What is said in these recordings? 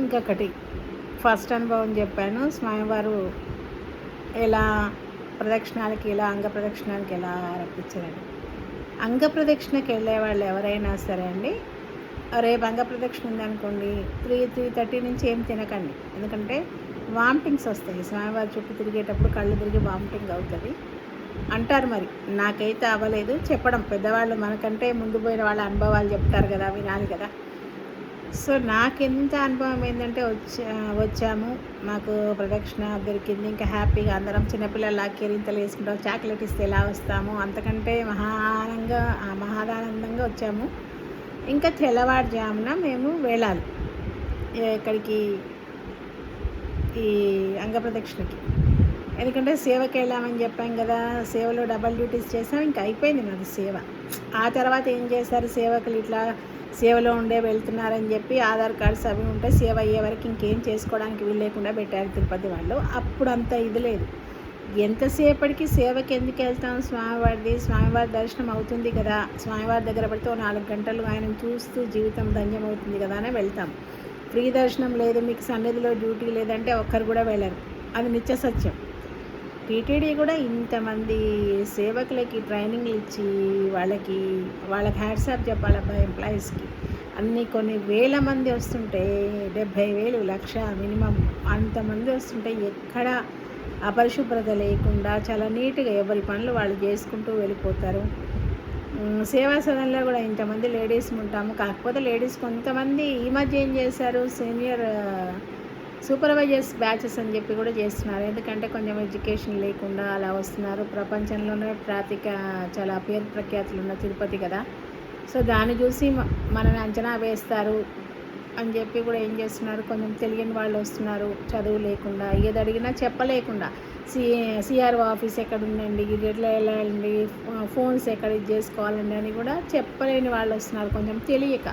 ఇంకొకటి ఫస్ట్ అనుభవం చెప్పాను. స్వామివారు ఎలా ప్రదక్షిణాలకి ఎలా అంగ ప్రదక్షిణాలకి ఎలా రప్పించారని. అంగ ప్రదక్షిణకి వెళ్ళే వాళ్ళు ఎవరైనా సరే అండి, రేపు అంగ ప్రదక్షిణ ఉందనుకోండి, 3:30 నుంచి ఏం తినకండి. ఎందుకంటే వామిటింగ్స్ వస్తాయి. స్వామివారి చుట్టూ తిరిగేటప్పుడు కళ్ళు తిరిగి వామిటింగ్ అవుతుంది అంటారు. మరి నాకైతే అవ్వలేదు. చెప్పడం పెద్దవాళ్ళు, మనకంటే ముందు పోయిన వాళ్ళ అనుభవాలు చెప్తారు కదా, వినాలి కదా. సో నాకెంత అనుభవం ఏంటంటే వచ్చాము, మాకు ప్రదక్షిణ దొరికింది, ఇంకా హ్యాపీగా అందరం చిన్నపిల్లల కేరింతలు వేసుకుంటాం, చాక్లెట్ ఇస్తే ఎలా వస్తాము, అంతకంటే మహాదానందంగా వచ్చాము. ఇంకా తెల్లవారుజామున మేము వెళ్ళాలి ఎక్కడికి, ఈ అంగప్రదక్షిణకి. ఎందుకంటే సేవకి వెళ్ళామని చెప్పాం కదా, సేవలో డబల్ డ్యూటీస్ చేసాం, ఇంకా అయిపోయింది మాది సేవ. ఆ తర్వాత ఏం చేశారు, సేవకులు ఇట్లా సేవలో ఉండే వెళ్తున్నారని చెప్పి ఆధార్ కార్డ్స్ అవి ఉంటే సేవ అయ్యే వరకు ఇంకేం చేసుకోవడానికి వీలు లేకుండా పెట్టారు తిరుపతి వాళ్ళు. అప్పుడు అంత ఇది లేదు. ఎంతసేపటికి సేవకి ఎందుకు వెళ్తాం, స్వామివారి దర్శనం అవుతుంది కదా, స్వామివారి దగ్గర పడితే 4 గంటలు ఆయనను చూస్తూ జీవితం ధన్యం అవుతుంది కదా అని వెళ్తాం. ఫ్రీ దర్శనం లేదు, మీకు సన్నిధిలో డ్యూటీ లేదంటే ఒక్కరు కూడా వెళ్ళరు. అది నిత్య సత్యం. టీటీడీ కూడా ఇంతమంది సేవకులకి ట్రైనింగ్లు ఇచ్చి వాళ్ళకి హ్యాట్సాప్ చెప్పాలబ్బా ఎంప్లాయీస్కి. కొన్ని వేల మంది వస్తుంటే, 70,000 1,00,000 మినిమం అంతమంది వస్తుంటే ఎక్కడ అపరిశుభ్రత లేకుండా చాలా నీట్గా ఎవరి పనులు వాళ్ళు చేసుకుంటూ వెళ్ళిపోతారు. సేవా సదన్లో కూడా ఇంతమంది లేడీస్ ఉంటాము. కాకపోతే లేడీస్ కొంతమంది ఈ మధ్య ఏం చేశారు, సీనియర్ సూపర్వైజర్స్ బ్యాచెస్ అని చెప్పి కూడా చేస్తున్నారు. ఎందుకంటే కొంచెం ఎడ్యుకేషన్ లేకుండా అలా వస్తున్నారు. ప్రపంచంలోనే చాలా పేరు ప్రఖ్యాతులు ఉన్న తిరుపతి కదా. సో దాన్ని చూసి మనని అంచనా వేస్తారు అని చెప్పి కూడా ఏం చేస్తున్నారు, కొంచెం తెలియని వాళ్ళు వస్తున్నారు, చదువు లేకుండా, ఏది అడిగినా చెప్పలేకుండా. సిఆర్ఓ ఆఫీస్ ఎక్కడ ఉందండి, ఎట్లా వెళ్ళాలండి, ఫోన్స్ ఎక్కడ ఇది చేసుకోవాలండి అని కూడా చెప్పలేని వాళ్ళు వస్తున్నారు, కొంచెం తెలియక.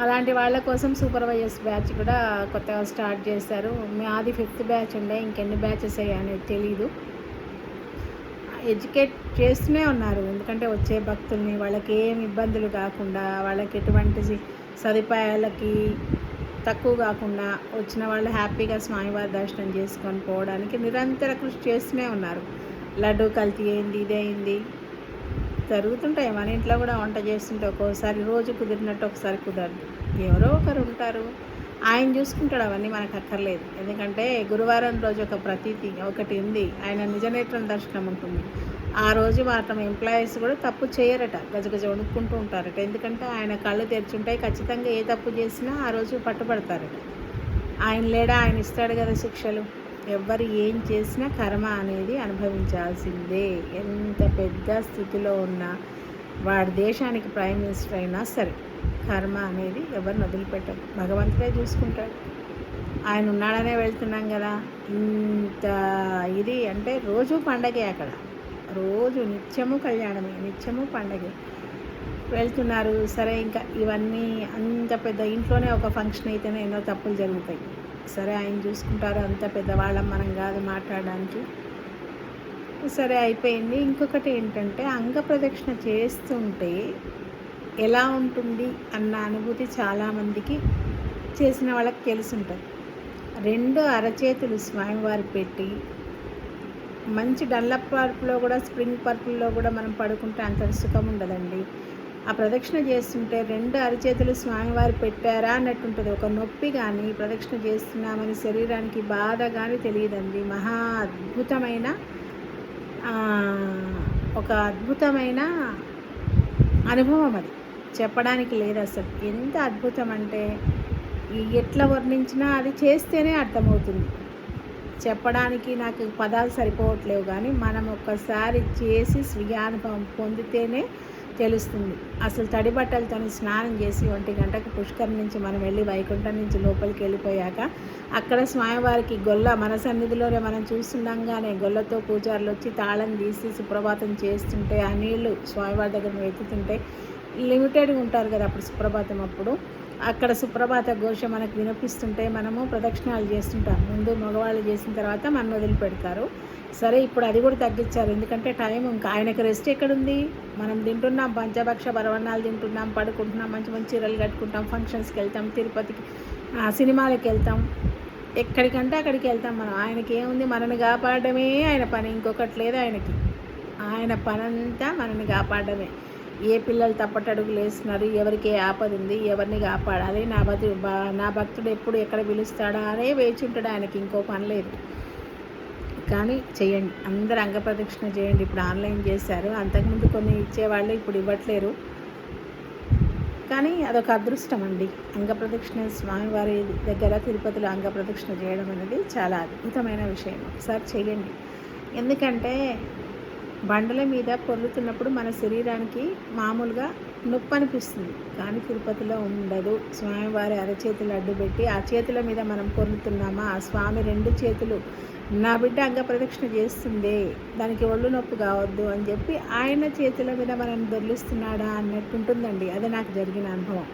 అలాంటి వాళ్ళ కోసం సూపర్వైజర్స్ బ్యాచ్ కూడా కొత్తగా స్టార్ట్ చేశారు. మాది 5th బ్యాచ్ ఉండే, ఇంకెన్ని బ్యాచెస్ అయ్యాయి అనేది తెలీదు. ఎడ్యుకేట్ చేస్తూనే ఉన్నారు. ఎందుకంటే వచ్చే భక్తుల్ని వాళ్ళకి ఏం ఇబ్బందులు కాకుండా, వాళ్ళకి ఎటువంటి సదుపాయాలకి తక్కువ కాకుండా వచ్చిన వాళ్ళు హ్యాపీగా స్వామివారి దర్శనం చేసుకొని పోవడానికి నిరంతర కృషి చేస్తూనే ఉన్నారు. లడ్డు కల్తీ అయింది, ఇదైంది, జరుగుతుంటాయి. మన ఇంట్లో కూడా వంట చేస్తుంటే ఒక్కోసారి రోజు కుదిరినట్టు ఒకసారి కుదరదు. ఎవరో ఒకరు ఉంటారు, ఆయన చూసుకుంటాడు, అవన్నీ మనకు అక్కర్లేదు. ఎందుకంటే గురువారం రోజు ఒకటి ఉంది, ఆయన నిజనేత్రం దర్శనం ఉంటుంది. ఆ రోజు మాత్రం ఎంప్లాయీస్ కూడా తప్పు చేయరట, గజగజ వణుక్కుంటూ ఉంటారట. ఎందుకంటే ఆయన కళ్ళు తెరిచుంటాయి, ఖచ్చితంగా ఏ తప్పు చేసినా ఆ రోజు పట్టుబడతారట. ఆయన లేడా, ఆయన ఇస్తాడు కదా శిక్షలు. ఎవరు ఏం చేసినా కర్మ అనేది అనుభవించాల్సిందే. ఎంత పెద్ద స్థితిలో ఉన్నా, వాడి దేశానికి ప్రైమ్ మినిస్టర్ అయినా సరే కర్మ అనేది ఎవరిని వదిలిపెట్టదు, భగవంతుడే చూసుకుంటాడు. ఆయన ఉన్నాడనే వెళ్తున్నాం కదా. ఇంత ఇది అంటే రోజు పండగే, అక్కడ రోజు నిత్యము కళ్యాణమే, నిత్యము పండగే వెళ్తున్నారు. సరే, ఇంకా ఇవన్నీ అంత పెద్ద ఇంట్లోనే ఒక ఫంక్షన్ అయితేనే ఎన్నో తప్పులు జరుగుతాయి. సరే, ఆయన చూసుకుంటారు, అంత పెద్దవాళ్ళం మనం కాదు మాట్లాడడానికి. సరే అయిపోయింది. ఇంకొకటి ఏంటంటే, అంగ ప్రదక్షిణ చేస్తుంటే ఎలా ఉంటుంది అన్న అనుభూతి చాలామందికి చేసిన వాళ్ళకి తెలుసుంటుంది. 2 అరచేతులు స్వామివారి పెట్టి, మంచి డల్లప్ పరుపులో కూడా, స్ప్రింగ్ పరుపుల్లో కూడా మనం పడుకుంటే అంత సుఖం ఉండదండి. ఆ ప్రదక్షిణ చేస్తుంటే 2 అరచేతులు స్వామివారు పెట్టారా అన్నట్టుంటుంది. ఒక నొప్పి కానీ, ప్రదక్షిణ చేస్తున్నామని శరీరానికి బాధ కానీ తెలియదండి. ఒక అద్భుతమైన అనుభవం అది, చెప్పడానికి లేదు అసలు. ఎంత అద్భుతం అంటే ఎట్లా వర్ణించినా అది చేస్తేనే అర్థమవుతుంది. చెప్పడానికి నాకు పదాలు సరిపోవట్లేవు, కానీ మనం ఒక్కసారి చేసి స్వీయానుభవం పొందితేనే తెలుస్తుంది. అసలు తడి బట్టలతో స్నానం చేసి 1 గంటకు పుష్కర్ నుంచి మనం వెళ్ళి వైకుంఠం నుంచి లోపలికి వెళ్ళిపోయాక అక్కడ స్వామివారికి మన సన్నిధిలోనే మనం చూస్తుండగానే గొల్లతో పూజారులు వచ్చి తాళం తీసి సుప్రభాతం చేస్తుంటే, ఆ నీళ్లు స్వామివారి దగ్గర ఎత్తుతుంటే, లిమిటెడ్గా ఉంటారు కదా అప్పుడు సుప్రభాతం, అప్పుడు అక్కడ సుప్రభాత ఘోష మనకు వినిపిస్తుంటే మనము ప్రదక్షిణాలు చేస్తుంటాం. ముందు మగవాళ్ళు చేసిన తర్వాత మనం వదిలిపెడతారు. సరే, ఇప్పుడు అది కూడా తగ్గించారు. ఎందుకంటే టైం, ఇంకా ఆయనకు రెస్ట్ ఎక్కడుంది. మనం తింటున్నాం, పంచభక్ష పరవన్నాలు తింటున్నాం, పడుకుంటున్నాం, మంచి మంచి చీరలు కట్టుకుంటాం, ఫంక్షన్స్కి వెళ్తాం, తిరుపతికి సినిమాలకు వెళ్తాం, ఎక్కడికంటే అక్కడికి వెళ్తాం మనం. ఆయనకి ఏముంది, మనని కాపాడమే ఆయన పని, ఇంకొకటి లేదు ఆయనకి. ఆయన పనంతా మనని కాపాడమే. ఏ పిల్లలు తప్పటడుగులు వేస్తున్నారు, ఎవరికి ఏ ఆపద ఉంది, ఎవరిని కాపాడాలి, నా భక్తుడు ఎప్పుడు ఎక్కడ పిలుస్తాడా అనే వేచి ఉంటాడు ఆయనకి, ఇంకో పని లేదు. కానీ చేయండి, అందరు అంగప్రదక్షిణ చేయండి. ఇప్పుడు ఆన్లైన్ చేశారు, అంతకుముందు కొన్ని ఇచ్చేవాళ్ళు ఇప్పుడు ఇవ్వట్లేరు. కానీ అదొక అదృష్టం అండి. అంగప్రదక్షిణ స్వామివారి దగ్గర తిరుపతిలో అంగప్రదక్షిణ చేయడం అనేది చాలా అద్భుతమైన విషయం. ఒకసారి చేయండి. ఎందుకంటే బండల మీద పొర్లుతున్నప్పుడు మన శరీరానికి మామూలుగా నొప్పి అనిపిస్తుంది, కానీ తిరుపతిలో ఉండదు. స్వామివారి అరచేతులు అడ్డుపెట్టి ఆ చేతుల మీద మనం పొర్లుతున్నామా, ఆ స్వామి 2 చేతులు నా బిడ్డ అంగప్రదక్షిణ చేస్తుంది, దానికి ఒళ్ళు నొప్పి కావద్దు అని చెప్పి ఆయన చేతుల మీద మనం దొర్లిస్తున్నాడా అన్నట్టు ఉంటుందండి. అది నాకు జరిగిన అనుభవం.